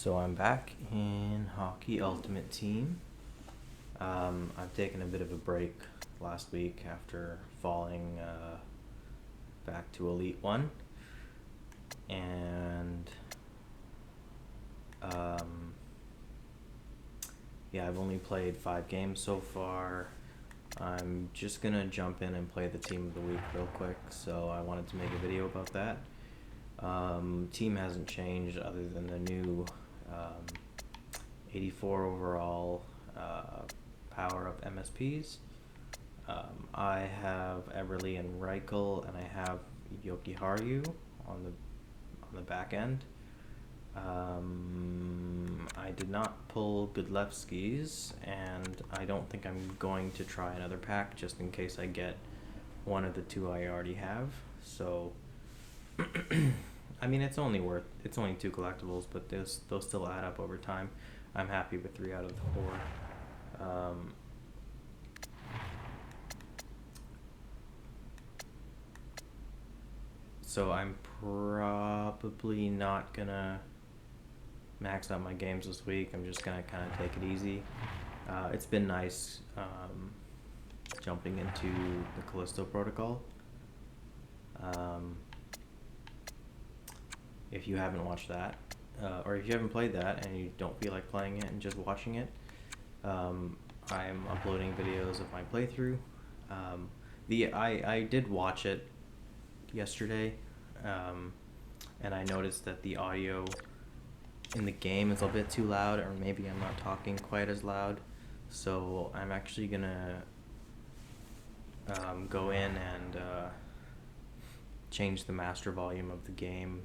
So I'm back in Hockey Ultimate Team. I've taken a bit of a break last week after falling back to Elite 1. And I've only played 5 games so far. I'm just gonna jump in and play the Team of the Week real quick, so I wanted to make a video about that. Team hasn't changed other than the new 84 overall power-up MSPs. I have Everly and Reichel, and I have Jokiharju on the back end. I did not pull Godlewski's, and I don't think I'm going to try another pack just in case I get one of the two I already have. So I mean, it's only 2 collectibles, but those still add up over time. I'm happy with 3 out of the 4. So I'm probably not gonna max out my games this week. I'm just gonna kind of take it easy. It's been nice jumping into the Callisto Protocol. If you haven't watched that, or if you haven't played that and you don't feel like playing it and just watching it, I'm uploading videos of my playthrough. I did watch it yesterday, and I noticed that the audio in the game is a bit too loud, or maybe I'm not talking quite as loud. So I'm actually gonna go in and change the master volume of the game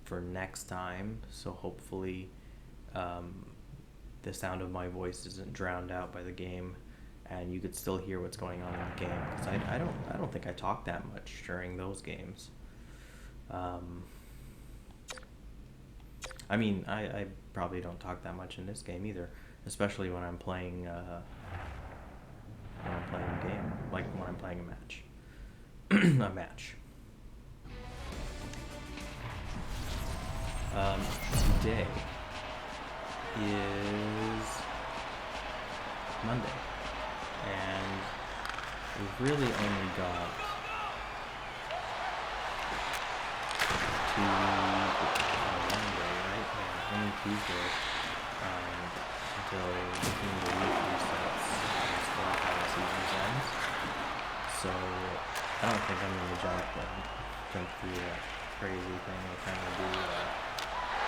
for next time, so hopefully the sound of my voice isn't drowned out by the game and you could still hear what's going on in the game, because I don't think I talk that much during those games. I mean, I probably don't talk that much in this game either, especially when I'm playing a game, like when I'm playing a match. A match. Today is Monday, and we've really only got Monday, right? Yeah, only Tuesday until the week resets before the season ends. So I don't think I'm going to jump through that crazy thing we're trying to do.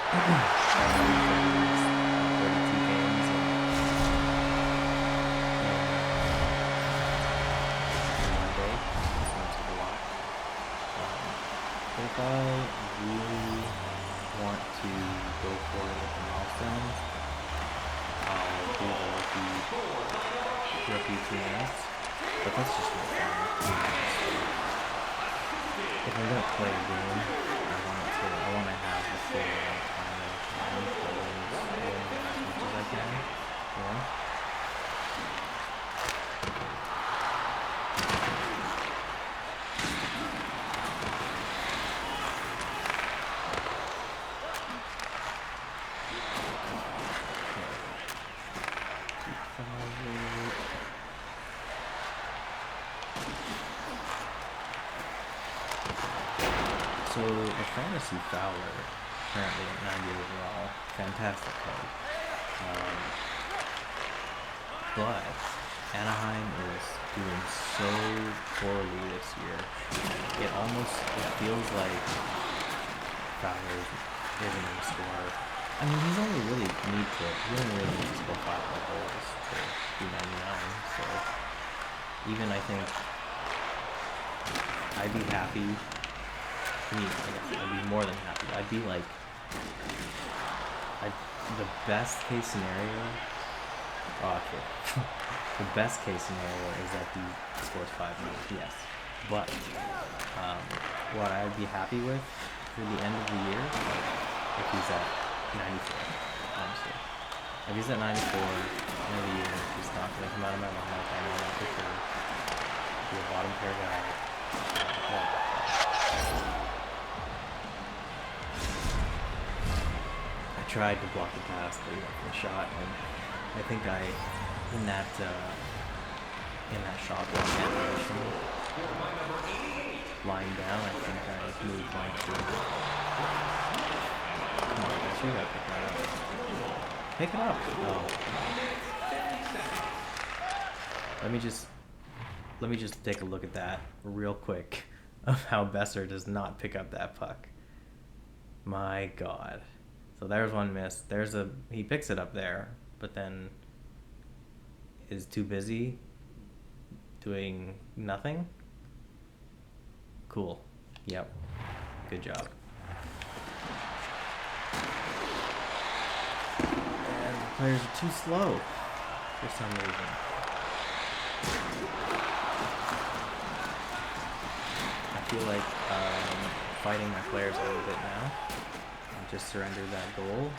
32 games in one day. That sounds like a lot. If I really want to go for it with the milestones, I'll do the rookie TNS, but that's just not fun. If I'm gonna play a game, I want to have the full amount of time that I can for as much as I can, you know? So the Fantasy Fowler, currently at 90 overall, fantastic card. But Anaheim is doing so poorly this year. It feels like Fowler isn't going to score. I mean, he only really needs to score 5 goals to do 99. So even I think I'd be happy. I'd be more than happy. I'd be like, the best case scenario. Oh, okay. The best case scenario is that he scores 5 goals. Yes, but what I'd be happy with for the end of the year, if he's at 94, honestly. If he's at 94 end of the year, he's not going to come out of my lineup. I know that for sure. Be a bottom pair guy. tried to block the pass, but he went for the shot, and I think in that shot block animation, lying down, I think I moved my foot. Come on, guys, you gotta pick that up. Pick it up! Oh. Let me just take a look at that real quick of how Besser does not pick up that puck. My God. So there's one miss. He picks it up there, but then is too busy doing nothing. Cool. Yep. Good job. And the players are too slow for some reason. I feel like fighting my players a little bit now. I just surrendered that goal. And it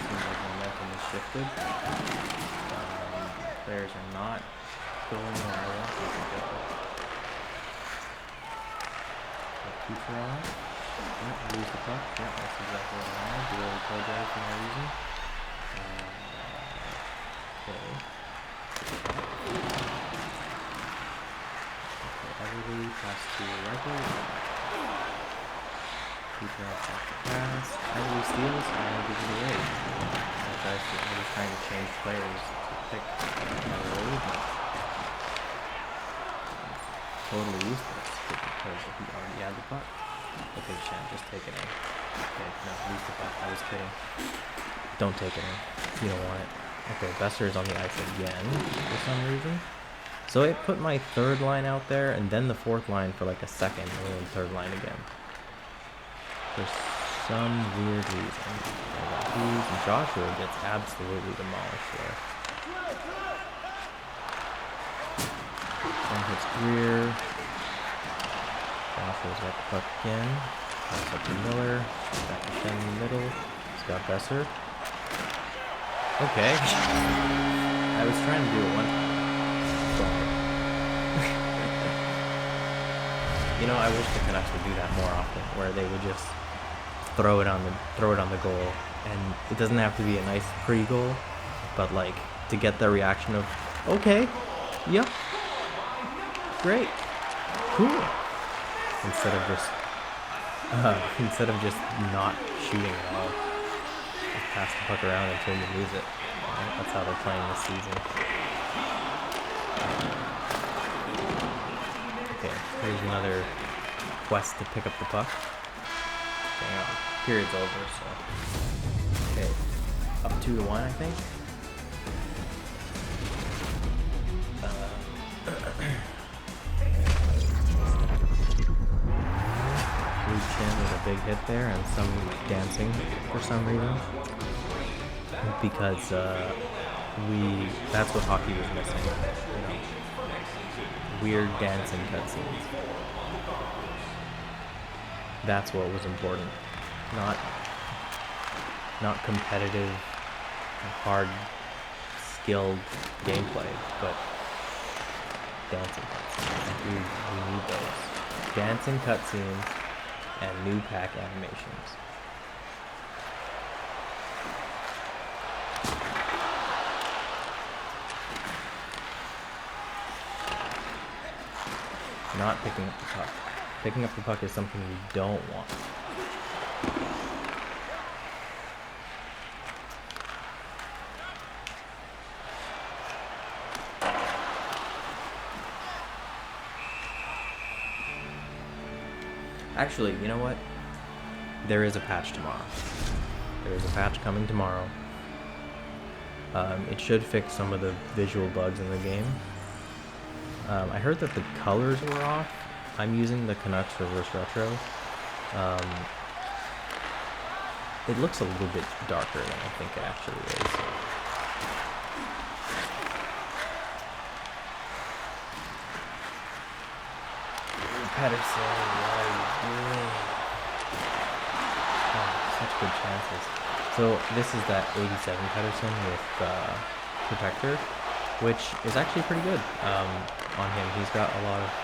seems like momentum is shifted. Players are not going where I want them to go. Kucherov. Yep, lose the puck. Yep, that's exactly what I wanted. Do really apologize for no reason. Okay. Everly pass to Reichel. Kucherov off the pass. Everly steals and gives it away. I was trying to change players to pick Everly, but totally useless because he already had the puck. Okay, Shen, just take it in. Okay, no, lose the puck. I was kidding. Don't take it in. You don't want it. Okay, Besser is on the ice again for some reason. So it put my third line out there and then the fourth line for like a second and then the third line again. For some weird reason. And Joshua gets absolutely demolished there. And hits Greer. Joshua's got the puck again. Pass up to Miller. Back to Shen in the middle. He's got Besser. Okay. I was trying to do it one time. You know, I wish the Canucks would do that more often, where they would just throw it on the goal, and it doesn't have to be a nice pre-goal, but like to get the reaction of, okay, yep, great, cool, instead of just not shooting at all, just pass the puck around until you lose it. That's how they're playing this season. Okay, here's another quest to pick up the puck. Hang on, period's over, so. Okay, up 2-1, I think. Blue Chin with a big hit there and some dancing for some reason. Because that's what hockey was missing, you know. Weird dancing cutscenes. That's what was important. Not competitive, hard, skilled gameplay, but dancing cutscenes. We need those. Dancing cutscenes and new pack animations. Not picking up the puck. Picking up the puck is something we don't want. Actually, you know what? There is a patch tomorrow. There is a patch coming tomorrow. It should fix some of the visual bugs in the game. I heard that the colors were off. I'm using the Canucks Reverse Retro. It looks a little bit darker than I think it actually is. Pedersen, what are you doing? Oh, such good chances. So this is that 87 Pedersen with Protector, which is actually pretty good on him. He's got a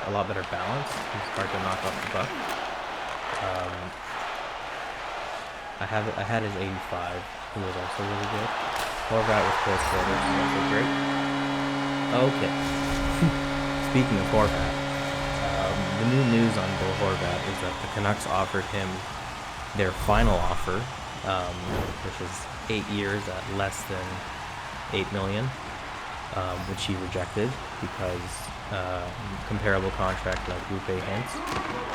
lot better balance. He's hard to knock off the puck. I had his 85, who was also really good. Horvat with close quarters is also great. Okay. Speaking of Horvat, the new news on Bo Horvat is that the Canucks offered him their final offer, which is 8 years at less than $8 million, which he rejected because comparable contract like Rupe Hintz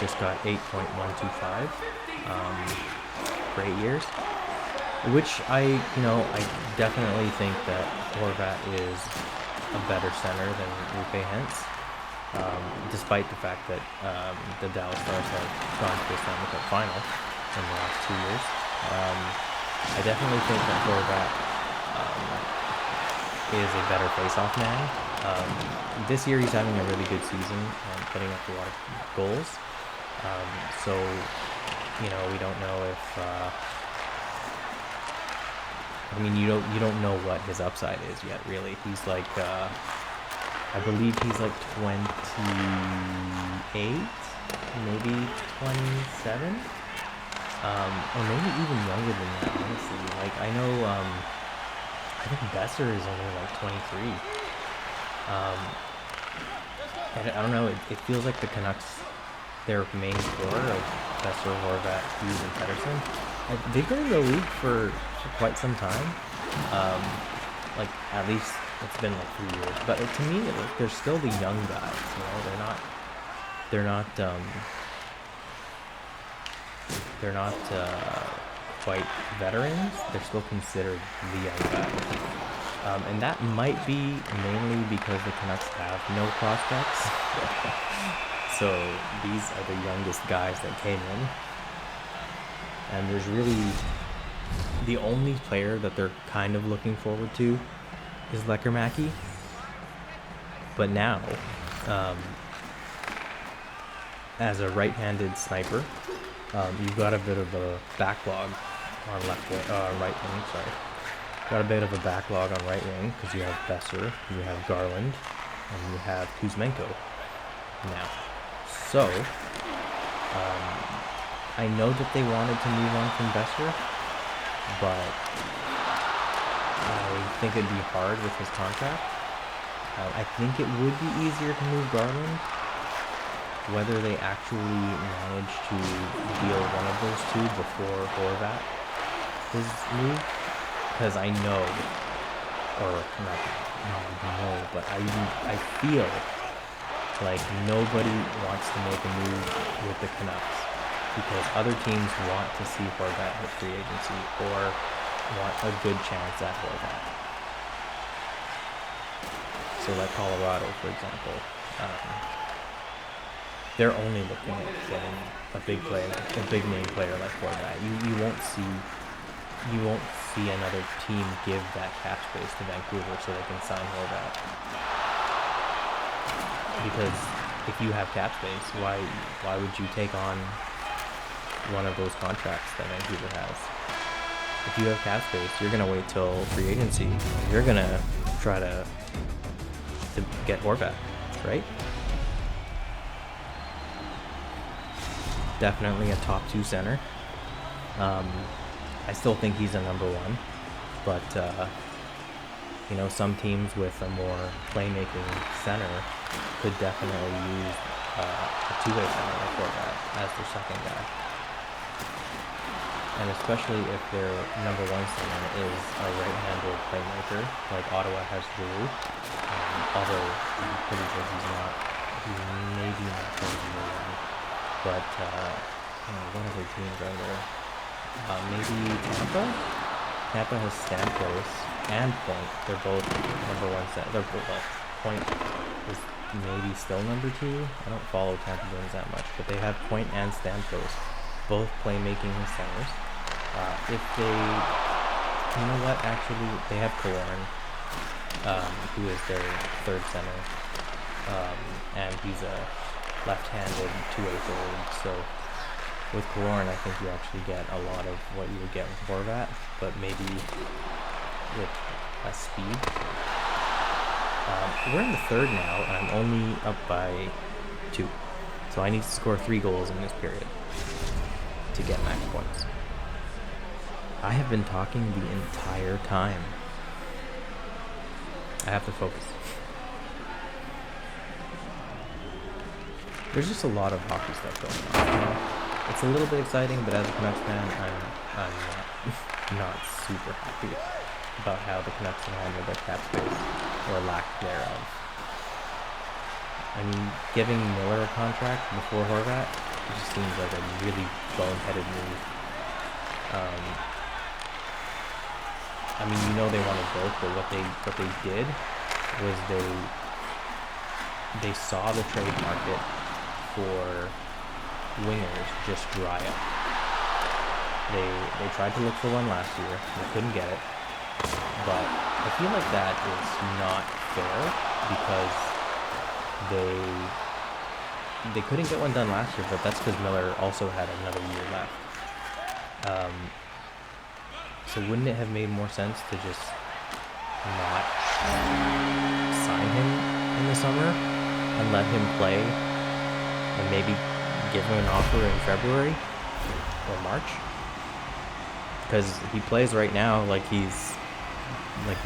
just got 8.125 for 8 years, which I definitely think that Horvat is a better center than Rupe Hintz, despite the fact that the Dallas Stars have gone to the Stanley Cup final in the last 2 years. I definitely think that Horvat is a better face-off man. This year he's having a really good season and putting up a lot of goals. So, we don't know if you don't know what his upside is yet, really. He's like, I believe he's like 28, maybe 27, or maybe even younger than that, honestly. Like, I know, I think Besser is only like 23. And I don't know, it feels like the Canucks, their main core of Besser, Horvat, Hughes, and Pettersson, they've been in the league for quite some time. Like, at least it's been like 3 years. But to me, they're still the young guys. They're not quite veterans. They're still considered the young guys. And that might be mainly because the Canucks have no prospects. So these are the youngest guys that came in. And there's really the only player that they're kind of looking forward to is Lekkerimäki. But now, as a right-handed sniper, you've got a bit of a backlog on right wing. Sorry, got a bit of a backlog on right wing because you have Besser, you have Garland, and you have Kuzmenko now. So, I know that they wanted to move on from Besser, but I think it'd be hard with his contract. I think it would be easier to move Garland. Whether they actually manage to deal one of those two before Horvat is moved, because I know, or not know, but I feel like nobody wants to make a move with the Canucks because other teams want to see Horvat hit free agency or want a good chance at Horvat. So like Colorado, for example, they're only looking at getting a big name player like Horvat. You won't see another team give that cap space to Vancouver so they can sign Horvat. Because if you have cap space, why would you take on one of those contracts that Vancouver has? If you have cap space, you're gonna wait till free agency. You're gonna try to get Horvat, right? Definitely a top 2 center. I still think he's a number 1, but some teams with a more playmaking center could definitely use a two-way center like Horvat as their second guy. And especially if their number 1 center is a right-handed playmaker, like Ottawa has Drew, although I'm pretty sure he's maybe not going to be the one. But, what other teams are there? Maybe Tampa? Tampa has Stamkos and Point. They're both number 1 center. They're both, Point is maybe still number 2. I don't follow Tampa Bruins that much, but they have Point and Stamkos, both playmaking centers. If they, actually, they have Killorn, who is their 3rd center, and he's a left-handed two-way forward. So with Killorn, I think you actually get a lot of what you would get with Horvat, but maybe with less speed. We're in the 3rd now, and I'm only up by 2. So I need to score 3 goals in this period to get max points. I have been talking the entire time. I have to focus. There's just a lot of hockey stuff going on. You know? It's a little bit exciting, but as a Canucks fan, I'm not super happy about how the Canucks have handled their cap space, or lack thereof. I mean, giving Miller a contract before Horvat just seems like a really boneheaded move. I mean, you know they wanted both, but what they did was they saw the trade market for wingers just dry up. They tried to look for one last year, they couldn't get it, but I feel like that is not fair because they couldn't get one done last year, but that's because Miller also had another year left. So wouldn't it have made more sense to just not sign him in the summer and let him play and maybe give him an offer in February or March? Because he plays right now like he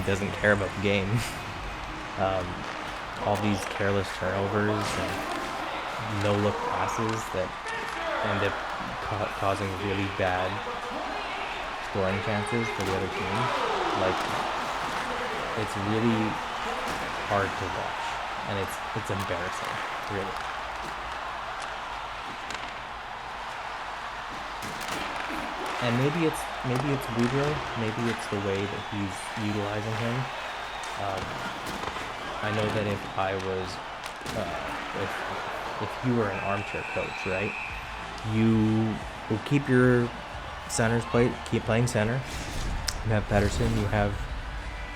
doesn't care about the game. All these careless turnovers and no-look passes that end up causing really bad scoring chances for the other team. Like, it's really hard to watch, and it's embarrassing, really. And maybe it's Woodrow, maybe it's the way that he's utilizing him. I know that if I was, if you were an armchair coach, right, you will keep your centers keep playing center. You have Pedersen, you have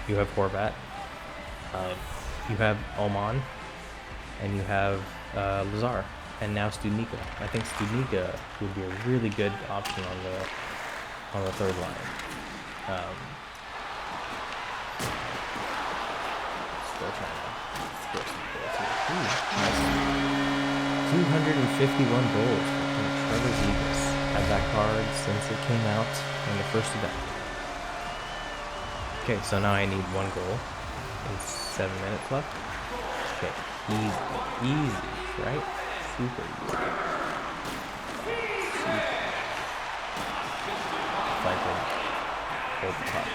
Horvat, you have Oman, and you have Lazar, and now Studnicka. I think Studnicka would be a really good option on the third line. Still trying to score some goals here. 251 goals from Trevor Zegras. Had that card since it came out in the first event. Okay, so now I need one goal in 7 minutes left. Okay, easy, right? Super easy. If I could hold the puck.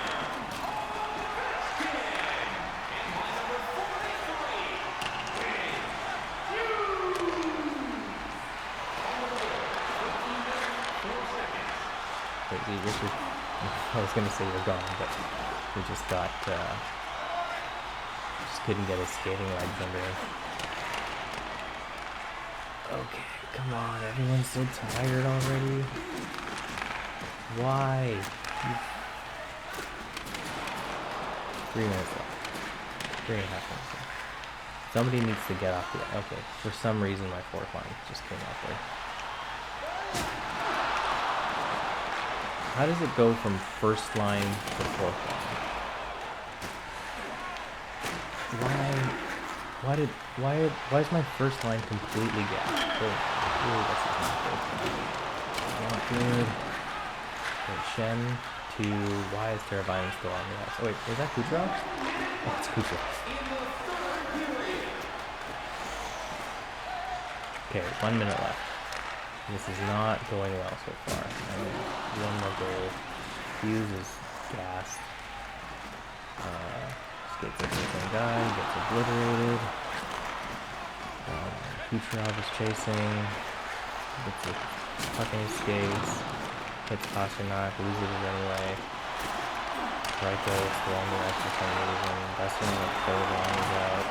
I was gonna say you're gone, but we just couldn't get his skating legs under him. Okay, come on, everyone's so tired already. Why? 3 minutes left. 3.5 minutes left. Somebody needs to get off the... Okay, for some reason my fourth line just came out there. How does it go from first line to fourth line? Why is my first line completely gassed? Oh, this is not good. Not good. Okay, Shen to... Why is Teravainen still on the ice? Oh wait, is that Kucherov? Oh, it's Kucherov. Okay, 1 minute left. This is not going well so far. I mean, one more goal. Hughes is gassed. Skates into the same guy, gets obliterated. Kucherov is chasing. Gets a puck in his skates. Hits Pasternak, loses it anyway. Reichel is still on the ice for some reason. Dustin, the third line is out.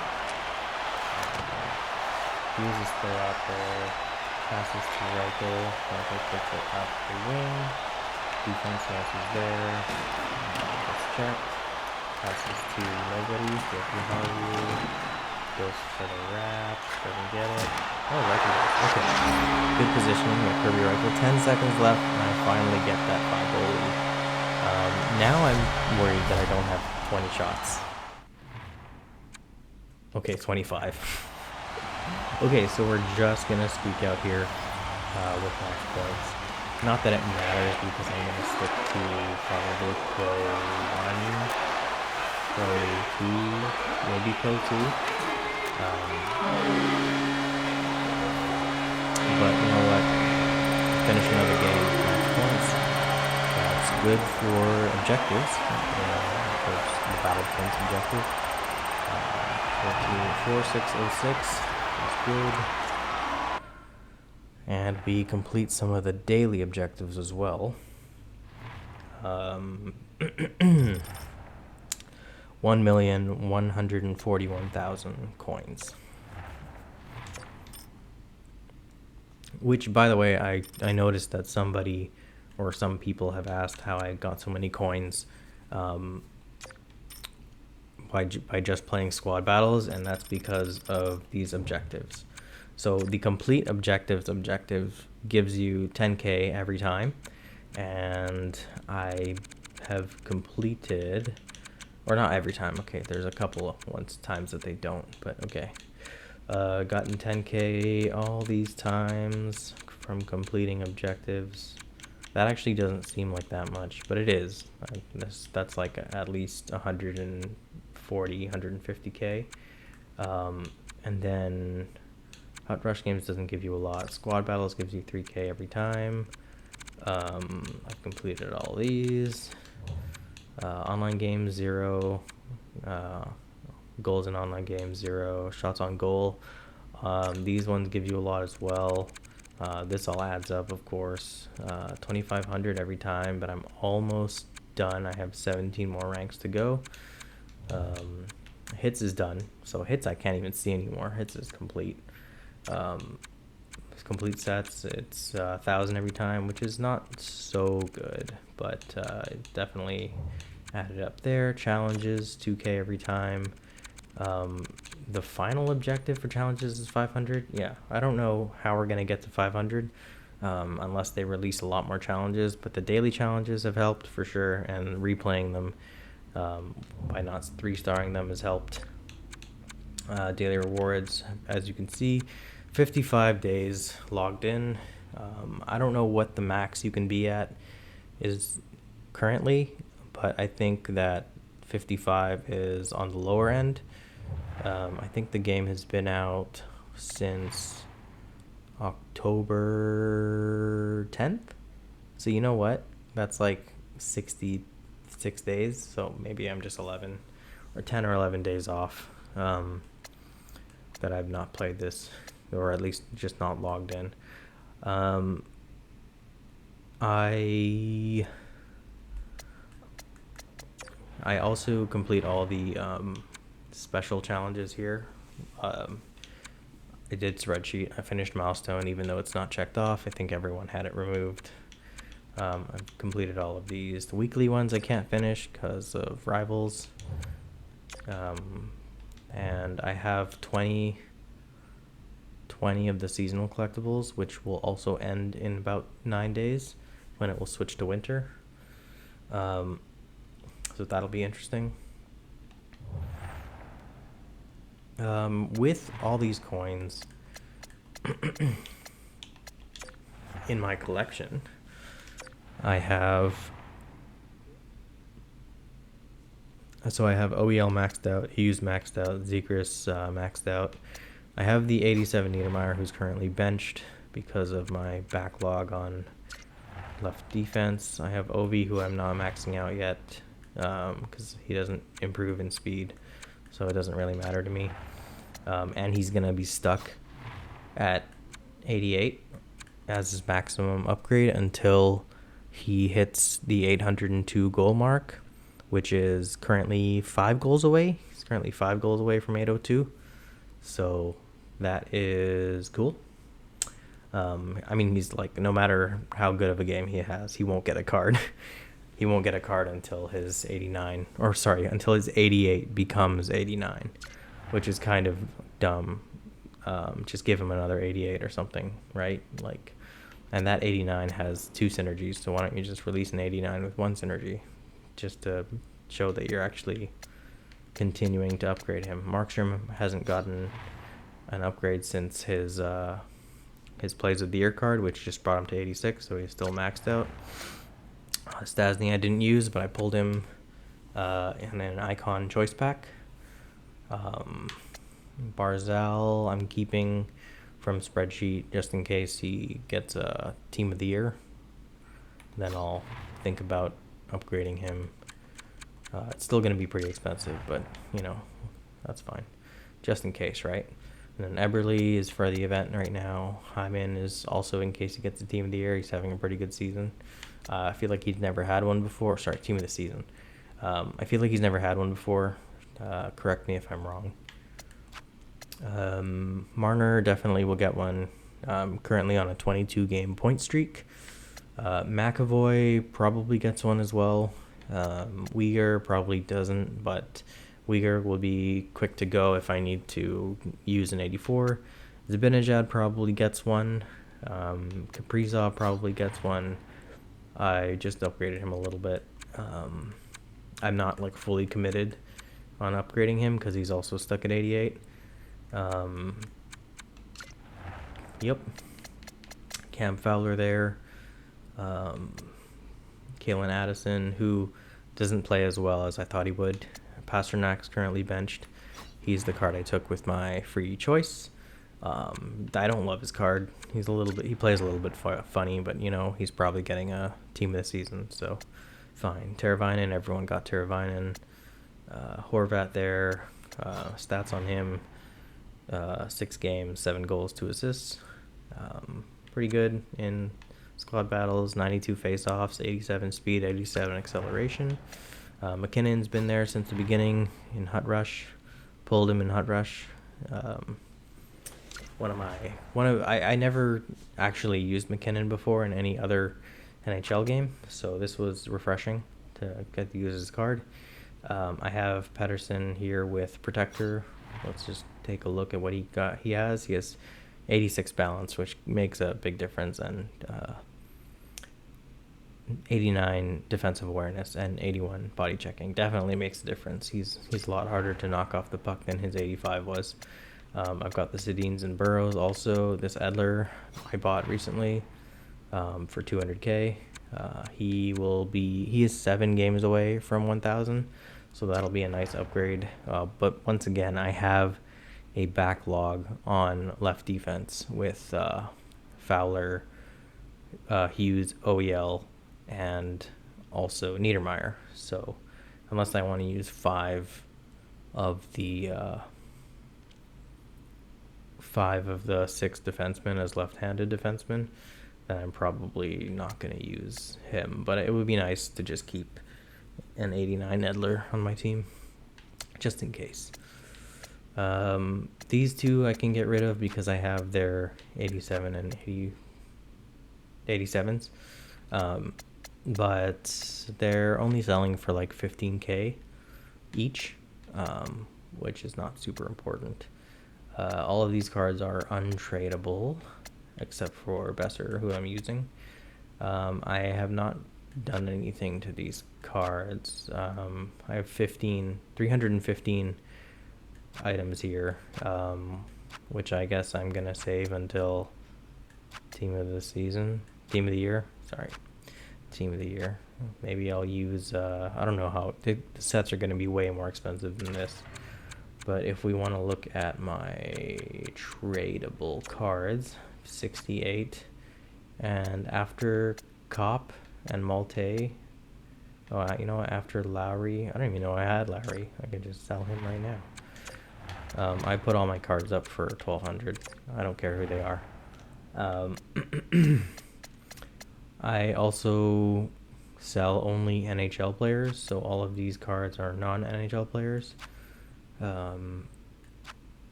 Hughes is still out there. Passes to Reichel. Reichel puts it out the wing. Defense is there. Gets checked. Passes to nobody. Jeffrey Harvey. Goes for the wrap. Doesn't get it. Oh, Reichel does. Okay. Good positioning with Kirby Reichel. 10 seconds left, and I finally get that 5-goal lead. Now I'm worried that I don't have 20 shots. Okay, 25. Okay, so we're just gonna squeak out here with match points. Not that it matters because I'm going to stick to probably Pro 1, Pro 2, maybe Pro 2. But you know what? Finish another game with max points. That's good for objectives. For the battle points objective. 4606 is good. And we complete some of the daily objectives as well. 1,141,000 coins. Which, by the way, I noticed that somebody or some people have asked how I got so many coins by just playing squad battles, and that's because of these objectives. So the complete objective gives you 10k every time, and I have completed, or not every time, okay, there's a couple of times that they don't, but okay. Gotten 10k all these times from completing objectives. That actually doesn't seem like that much, but it is. That's like at least 140, 150k. And then Hot Rush Games doesn't give you a lot. Squad Battles gives you 3k every time. I've completed all these. Online games, 0. Goals in online games, 0. Shots on goal. These ones give you a lot as well. This all adds up, of course. 2,500 every time, but I'm almost done. I have 17 more ranks to go. Hits is done. So hits I can't even see anymore. Hits is complete. Complete sets, it's 1,000 every time, which is not so good, but it definitely added up there. Challenges, 2k every time. The final objective for challenges is 500. Yeah, I don't know how we're going to get to 500 unless they release a lot more challenges, but the daily challenges have helped for sure, and replaying them by not 3-starring them has helped. Daily rewards, as you can see, 55 days logged in. I don't know what the max you can be at is currently, but I think that 55 is on the lower end. I think the game has been out since October 10th. So you know what? That's like 66 days. So maybe I'm just 11 or 10 or 11 days off that I've not played this, or at least just not logged in. I also complete all the special challenges here. I did spreadsheet. I finished milestone, even though it's not checked off. I think everyone had it removed. I've completed all of these. The weekly ones I can't finish because of rivals. And I have 20 of the seasonal collectibles, which will also end in about 9 days when it will switch to winter. So that'll be interesting. With all these coins in my collection, I have OEL maxed out, Hughes maxed out, Zegras maxed out. I have the 87 Niedermeyer, who's currently benched because of my backlog on left defense. I have Ovi, who I'm not maxing out yet because he doesn't improve in speed, so it doesn't really matter to me. And he's going to be stuck at 88 as his maximum upgrade until he hits the 802 goal mark, which is currently 5 goals away. He's currently 5 goals away from 802. So that is cool. I mean, he's like, no matter how good of a game he has, he won't get a card. He won't get a card until his 89, or sorry, until his 88 becomes 89, which is kind of dumb. Just give him another 88 or something, right? Like, and that 89 has 2 synergies, so why don't you just release an 89 with 1 synergy, just to show that you're actually continuing to upgrade him. Markstrom hasn't gotten an upgrade since his his Plays of the Year card, which just brought him to 86, so he's still maxed out. Stasny I didn't use, but I pulled him in an Icon Choice Pack. Barzal I'm keeping from spreadsheet just in case he gets a Team of the Year. Then I'll think about upgrading him. It's still going to be pretty expensive, but, that's fine. Just in case, right? And then Eberle is for the event right now. Hyman is also in case he gets the Team of the Year. He's having a pretty good season. I feel like he's never had one before. Sorry, Team of the Season. I feel like he's never had one before. Correct me if I'm wrong. Marner definitely will get one. Currently on a 22-game point streak. McAvoy probably gets one as well. Uyghur probably doesn't, but Uyghur will be quick to go if I need to use an 84. Zibanejad probably gets one. Kaprizov probably gets one. I just upgraded him a little bit. I'm not like fully committed on upgrading him because he's also stuck at 88. Yep. Cam Fowler there. Kalen Addison, who doesn't play as well as I thought he would. Pasternak's currently benched. He's the card I took with my free choice. I don't love his card. He plays a little bit funny, but he's probably getting a Team of the Season, so fine. Teravainen, everyone got Teravainen. Horvat there. Stats on him: 6 games, 7 goals, 2 assists. Pretty good in squad battles. 92 face-offs, 87 speed, 87 acceleration. McKinnon's been there since the beginning in Hut Rush. Pulled him in Hut Rush. I never actually used McKinnon before in any other NHL game, so this was refreshing to get to use his card. I have Pettersson here with Protector. Let's just take a look at what he got. He has 86 balance, which makes a big difference, and 89 defensive awareness and 81 body checking definitely makes a difference. He's a lot harder to knock off the puck than his 85 was. I've got the Sedins and Burrows also. This Edler I bought recently for 200K. He is 7 games away from 1,000, so that'll be a nice upgrade. But once again, I have a backlog on left defense with Fowler, Hughes, OEL, and also Niedermeyer. So unless I want to use 5 of the 6 defensemen as left-handed defensemen, then I'm probably not going to use him. But it would be nice to just keep an 89 Edler on my team, just in case. These 2 I can get rid of because I have their 87 and 87s. But they're only selling for like 15K each, which is not super important. All of these cards are untradeable, except for Besser, who I'm using. I have not done anything to these cards. I have 315 items here, which I guess I'm going to save until Team of the Year. Team of the Year. Maybe I'll use, I don't know how, the sets are going to be way more expensive than this. But if we want to look at my tradable cards, 68, and after Kopp and Malte, after Lowry, I don't even know I had Lowry. I could just sell him right now. I put all my cards up for 1,200. I don't care who they are. I also sell only NHL players, so all of these cards are non-NHL players,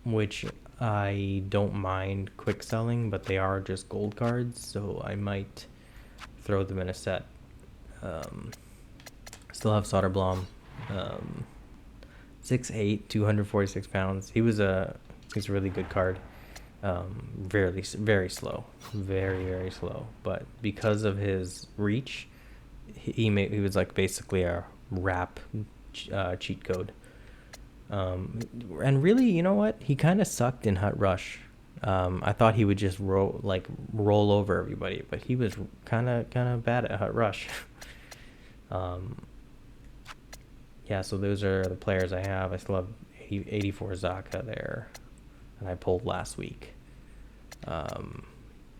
which I don't mind quick selling, but they are just gold cards, so I might throw them in a set. Still have Soderblom, 6'8", 246 pounds. He's a really good card. Very, very slow, very slow, but because of his reach, he was like basically a rap cheat code. And really, you know what? He kind of sucked in Hut Rush. I thought he would just roll over everybody, but he was kind of bad at hut rush. Yeah, so those are the players I have. I still have 84 Zaka there, and I pulled last week. So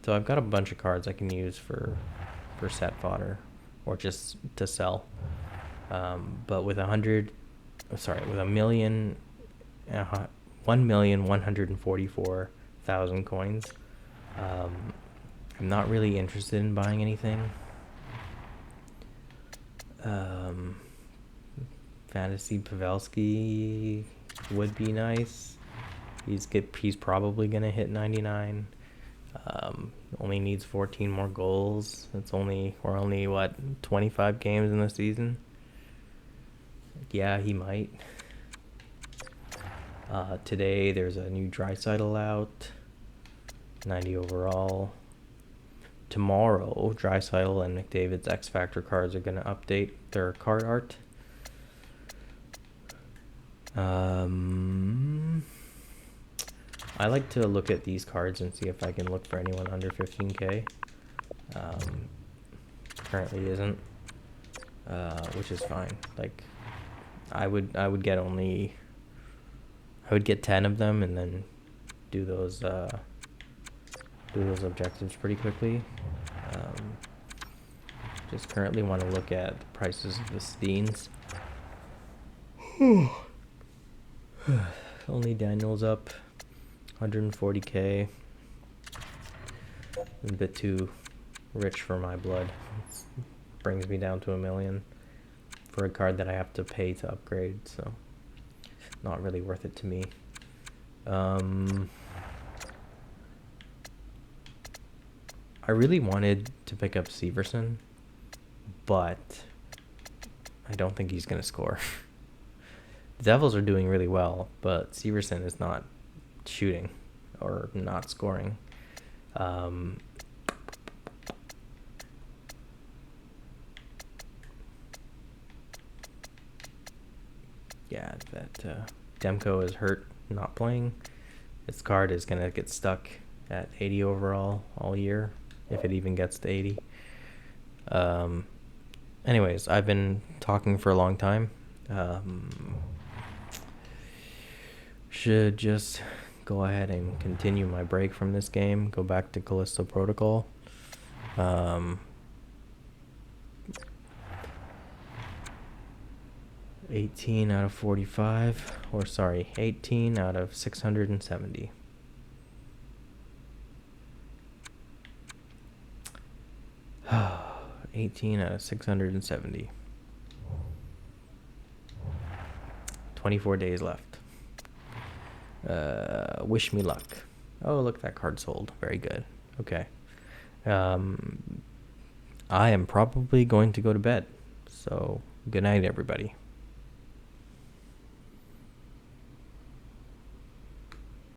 I've got a bunch of cards I can use for set fodder, or just to sell. But with with a million, 1,144,000 coins, I'm not really interested in buying anything. Fantasy Pavelski would be nice. He's probably gonna hit 99. Only needs 14 more goals. We're only what, 25 games in the season. Yeah, he might. Today there's a new Draisaitl out, 90 overall. Tomorrow, Draisaitl and McDavid's X Factor cards are gonna update their card art. I like to look at these cards and see if I can look for anyone under 15k. Currently isn't, which is fine. Like, I would get 10 of them and then do those objectives pretty quickly. Just currently want to look at the prices of the Steens. Only Daniel's up 140k. A bit too rich for my blood. It brings me down to 1 million for a card that I have to pay to upgrade, so not really worth it to me. I really wanted to pick up Severson, but I don't think he's going to score. The Devils are doing really well, but Severson is not shooting or not scoring. Yeah, that Demko is hurt, not playing. This card is going to get stuck at 80 overall all year, if it even gets to 80. Anyways, I've been talking for a long time. Should just go ahead and continue my break from this game, go back to Callisto Protocol. 18 out of 45, or sorry, 18 out of 670. Oh, 18 out of 670. 24 days left. Wish me luck. Oh, look, that card sold. Very good. Okay. I am probably going to go to bed. So, good night, everybody.